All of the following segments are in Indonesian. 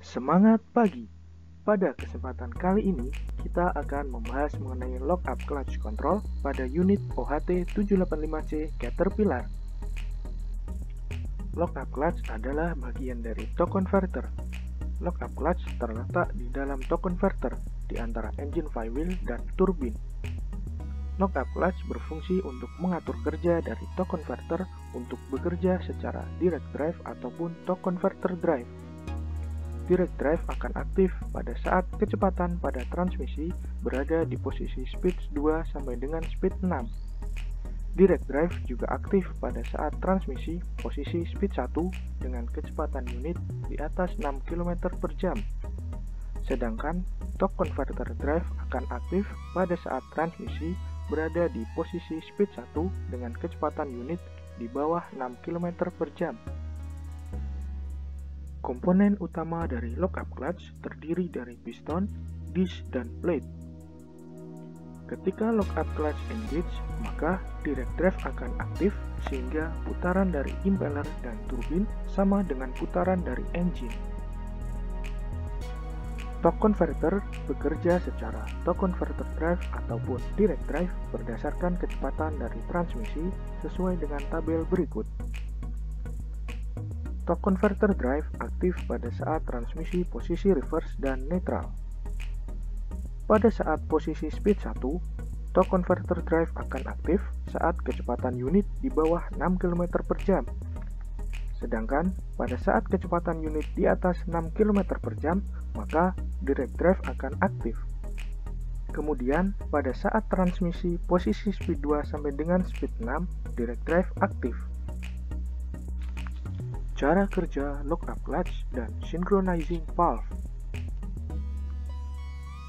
Semangat pagi! Pada kesempatan kali ini, kita akan membahas mengenai lockup clutch control pada unit OHT 785C Caterpillar. Lockup clutch adalah bagian dari torque converter. Lockup clutch terletak di dalam torque converter di antara engine flywheel dan turbin. Lockup clutch berfungsi untuk mengatur kerja dari torque converter untuk bekerja secara direct drive ataupun torque converter drive. Direct drive akan aktif pada saat kecepatan pada transmisi berada di posisi speed 2 sampai dengan speed 6. Direct drive juga aktif pada saat transmisi posisi speed 1 dengan kecepatan unit di atas 6 km per jam. Sedangkan torque converter drive akan aktif pada saat transmisi berada di posisi speed 1 dengan kecepatan unit di bawah 6 km per jam. Komponen utama dari lockup clutch terdiri dari piston, disk, dan plate. Ketika lockup clutch engage, maka direct drive akan aktif sehingga putaran dari impeller dan turbin sama dengan putaran dari engine. Torque converter bekerja secara torque converter drive ataupun direct drive berdasarkan kecepatan dari transmisi sesuai dengan tabel berikut. Torque converter drive aktif pada saat transmisi posisi reverse dan neutral. Pada saat posisi speed 1, torque converter drive akan aktif saat kecepatan unit di bawah 6 km per jam. Sedangkan pada saat kecepatan unit di atas 6 km per jam, maka direct drive akan aktif. Kemudian, pada saat transmisi posisi speed 2 sampai dengan speed 6, direct drive aktif. Cara kerja lockup clutch dan synchronizing valve.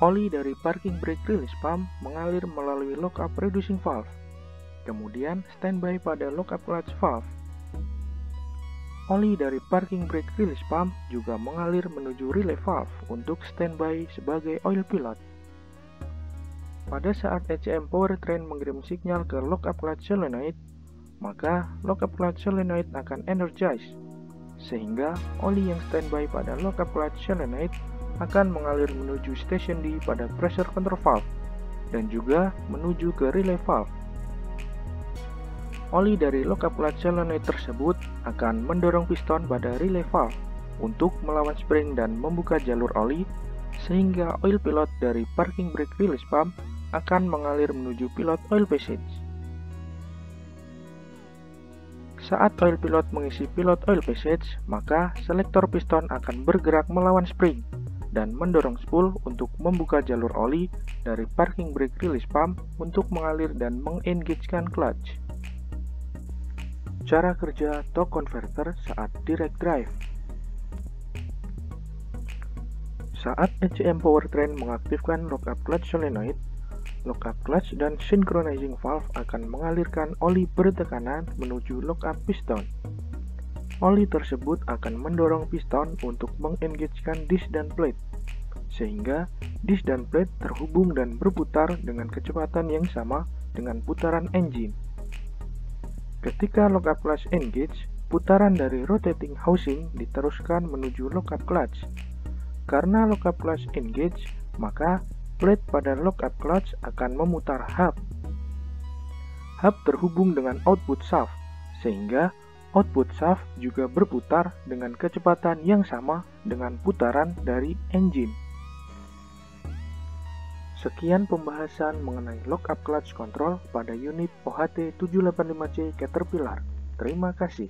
Oli dari parking brake release pump mengalir melalui lockup reducing valve, kemudian standby pada lockup clutch valve. Oli dari parking brake release pump juga mengalir menuju relay valve untuk standby sebagai oil pilot. Pada saat ECM powertrain mengirim sinyal ke lockup clutch solenoid, maka lockup clutch solenoid akan energize, sehingga oli yang standby pada lockup clutch solenoid akan mengalir menuju station D pada pressure control valve dan juga menuju ke relay valve. Oli dari lockup clutch solenoid tersebut akan mendorong piston pada relay valve untuk melawan spring dan membuka jalur oli, sehingga oil pilot dari parking brake release pump akan mengalir menuju pilot oil passage. Saat oil pilot mengisi pilot oil passage, maka selektor piston akan bergerak melawan spring dan mendorong spool untuk membuka jalur oli dari parking brake release pump untuk mengalir dan mengengagekan clutch. Cara kerja torque converter saat direct drive. Saat ECM powertrain mengaktifkan lockup clutch solenoid, lockup clutch dan synchronizing valve akan mengalirkan oli bertekanan menuju lockup piston. Oli tersebut akan mendorong piston untuk mengengagekan disk dan plate, sehingga disk dan plate terhubung dan berputar dengan kecepatan yang sama dengan putaran engine. Ketika lockup clutch engage, putaran dari rotating housing diteruskan menuju lockup clutch. Karena lockup clutch engage, maka plate pada lockup clutch akan memutar hub. Hub terhubung dengan output shaft, sehingga output shaft juga berputar dengan kecepatan yang sama dengan putaran dari engine. Sekian pembahasan mengenai lockup clutch control pada unit OHT 785C Caterpillar. Terima kasih.